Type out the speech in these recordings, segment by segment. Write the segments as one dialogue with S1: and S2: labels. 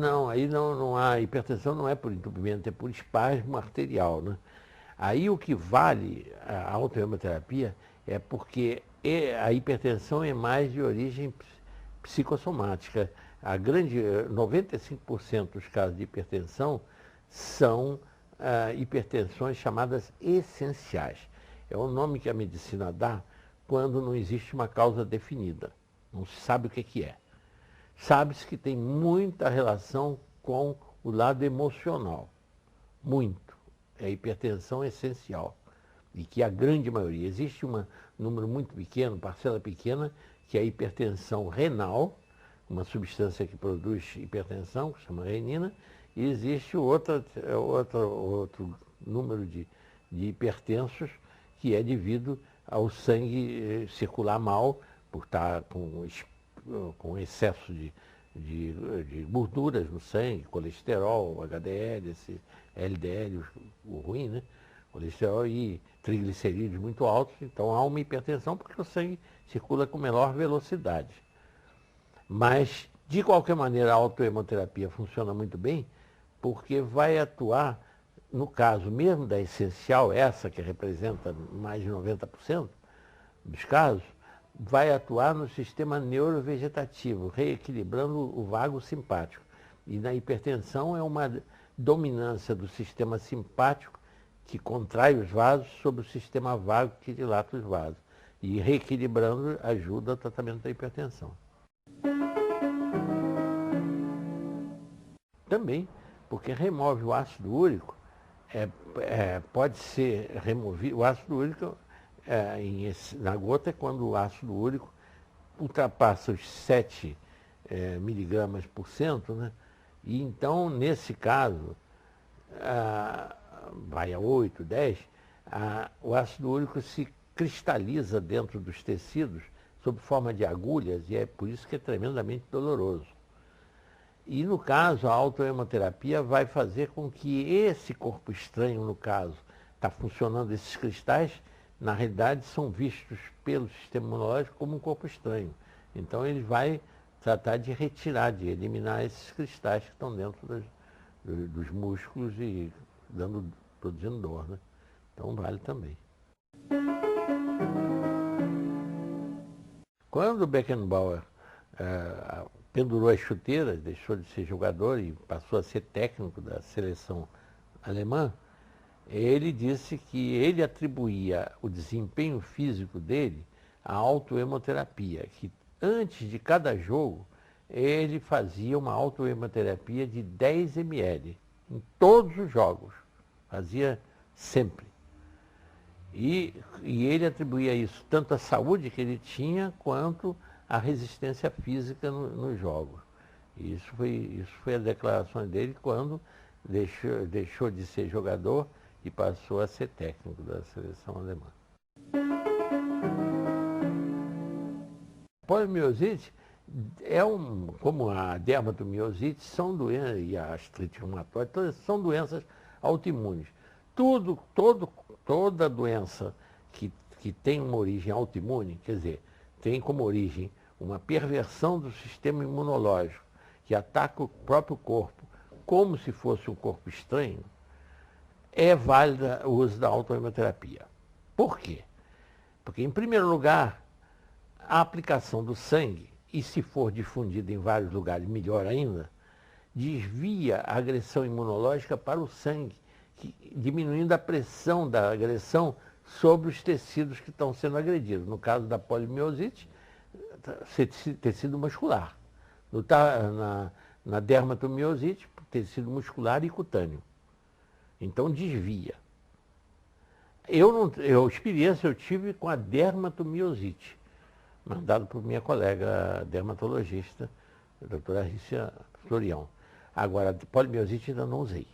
S1: Não, aí não há hipertensão, não é por entupimento, é por espasmo arterial, né? Aí o que vale a autohemoterapia é porque a hipertensão é mais de origem psicossomática. 95% dos casos de hipertensão são hipertensões chamadas essenciais. É o nome que a medicina dá quando não existe uma causa definida. Não se sabe o que é. Sabe-se que tem muita relação com o lado emocional. Muito. É a hipertensão essencial. E que a grande maioria, existe um número muito pequeno, parcela pequena, que é a hipertensão renal, uma substância que produz hipertensão, que se chama renina, e existe outro número de hipertensos que é devido ao sangue circular mal, por estar com excesso de gorduras no sangue, colesterol, HDL, esse LDL, o ruim, né? Colesterol e triglicerídeos muito altos, então há uma hipertensão porque o sangue circula com menor velocidade. Mas, de qualquer maneira, a autohemoterapia funciona muito bem porque vai atuar, no caso mesmo da essencial, essa que representa mais de 90% dos casos, vai atuar no sistema neurovegetativo, reequilibrando o vago simpático. E na hipertensão é uma dominância do sistema simpático que contrai os vasos sobre o sistema vago que dilata os vasos. E reequilibrando ajuda ao tratamento da hipertensão. Também, porque remove o ácido úrico, pode ser removido, o ácido úrico na gota é quando o ácido úrico ultrapassa os 7 miligramas por cento, né? E então, nesse caso, vai a 8, 10, o ácido úrico se cristaliza dentro dos tecidos sob forma de agulhas e é por isso que é tremendamente doloroso. E no caso, a autohemoterapia vai fazer com que esse corpo estranho, no caso, está funcionando, esses cristais, na realidade são vistos pelo sistema imunológico como um corpo estranho. Então ele vai tratar de retirar, de eliminar esses cristais que estão dentro dos músculos e produzindo dor, né? Então vale também. Quando o Beckenbauer pendurou as chuteiras, deixou de ser jogador e passou a ser técnico da seleção alemã, ele disse que ele atribuía o desempenho físico dele à autohemoterapia, que antes de cada jogo ele fazia uma autohemoterapia de 10 ml em todos os jogos, fazia sempre. E ele atribuía isso tanto à saúde que ele tinha, quanto à resistência física nos jogos. E isso foi a declaração dele quando deixou de ser jogador e passou a ser técnico da seleção alemã. A polimiosite como a dermatomiosite, são doenças, e a artrite reumatoide, todas são doenças autoimunes. Toda doença que tem uma origem autoimune, quer dizer, tem como origem uma perversão do sistema imunológico, que ataca o próprio corpo como se fosse um corpo estranho, é válida o uso da autohemoterapia. Por quê? Porque, em primeiro lugar, a aplicação do sangue, e se for difundida em vários lugares, melhor ainda, desvia a agressão imunológica para o sangue, diminuindo a pressão da agressão sobre os tecidos que estão sendo agredidos. No caso da polimiosite, tecido muscular. Na dermatomiosite, tecido muscular e cutâneo. Então desvia. Experiência eu tive com a dermatomiosite, mandado por minha colega dermatologista, a doutora Rícia Florião. Agora, polimiosite ainda não usei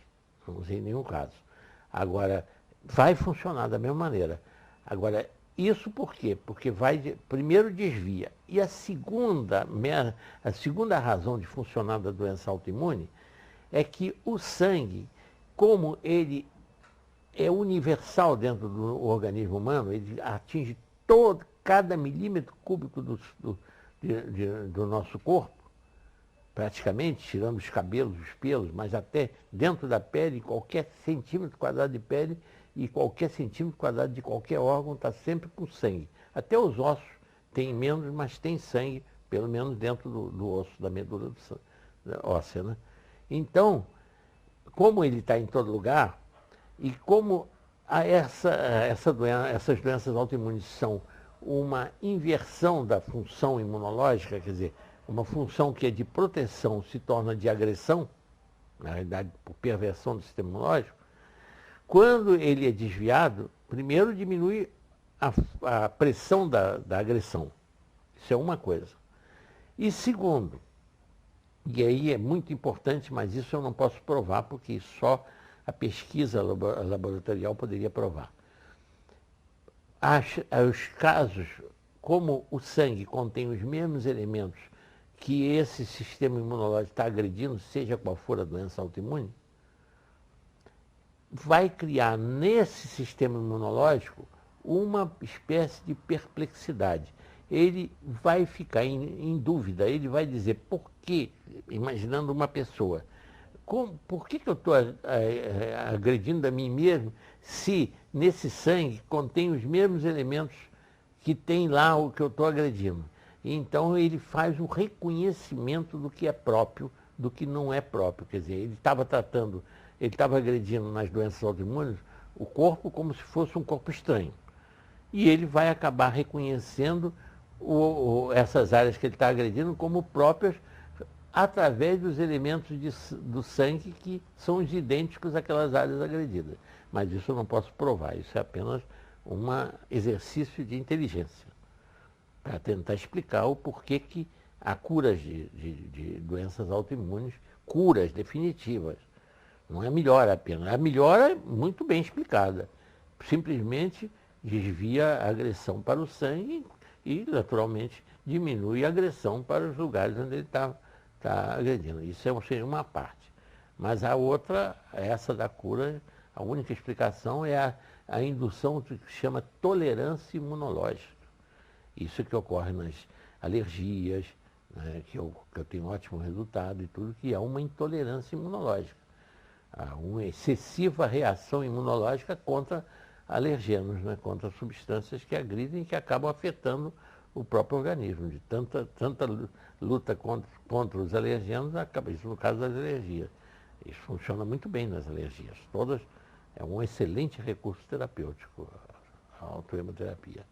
S1: em nenhum caso. Agora, vai funcionar da mesma maneira. Agora, isso por quê? Porque primeiro desvia. E a segunda razão de funcionar da doença autoimune é que o sangue, como ele é universal dentro do organismo humano, ele atinge cada milímetro cúbico do nosso corpo, praticamente, tirando os cabelos, os pelos, mas até dentro da pele, qualquer centímetro quadrado de pele e qualquer centímetro quadrado de qualquer órgão está sempre com sangue. Até os ossos têm menos, mas tem sangue, pelo menos dentro do osso, da medula óssea, né? Então, como ele está em todo lugar, e como essas doenças autoimunes são uma inversão da função imunológica, quer dizer, uma função que é de proteção se torna de agressão, na realidade por perversão do sistema imunológico, quando ele é desviado, primeiro diminui a pressão da agressão. Isso é uma coisa. E segundo, e aí é muito importante, mas isso eu não posso provar, porque só a pesquisa laboratorial poderia provar. Os casos, como o sangue contém os mesmos elementos que esse sistema imunológico está agredindo, seja qual for a doença autoimune, vai criar nesse sistema imunológico uma espécie de perplexidade. Ele vai ficar em dúvida, ele vai dizer por que, imaginando uma pessoa, por que eu estou agredindo a mim mesmo se nesse sangue contém os mesmos elementos que tem lá o que eu estou agredindo? Então ele faz o reconhecimento do que é próprio, do que não é próprio. Quer dizer, ele estava agredindo nas doenças autoimunes o corpo como se fosse um corpo estranho. E ele vai acabar reconhecendo essas áreas que ele está agredindo como próprias através dos elementos do sangue que são os idênticos àquelas áreas agredidas. Mas isso eu não posso provar, isso é apenas um exercício de inteligência, para tentar explicar o porquê que há curas de doenças autoimunes, curas definitivas. Não é melhora apenas. A melhora é muito bem explicada. Simplesmente desvia a agressão para o sangue e, naturalmente, diminui a agressão para os lugares onde ele está agredindo. Isso seria uma parte. Mas a outra, essa da cura, a única explicação é a indução do que se chama tolerância imunológica. Isso que ocorre nas alergias, né, que eu tenho ótimo resultado e tudo, que é uma intolerância imunológica. Há uma excessiva reação imunológica contra alergenos, né, contra substâncias que agridem e que acabam afetando o próprio organismo. De tanta luta contra os alergenos, acaba isso no caso das alergias. Isso funciona muito bem nas alergias. Todas é um excelente recurso terapêutico, a autohemoterapia.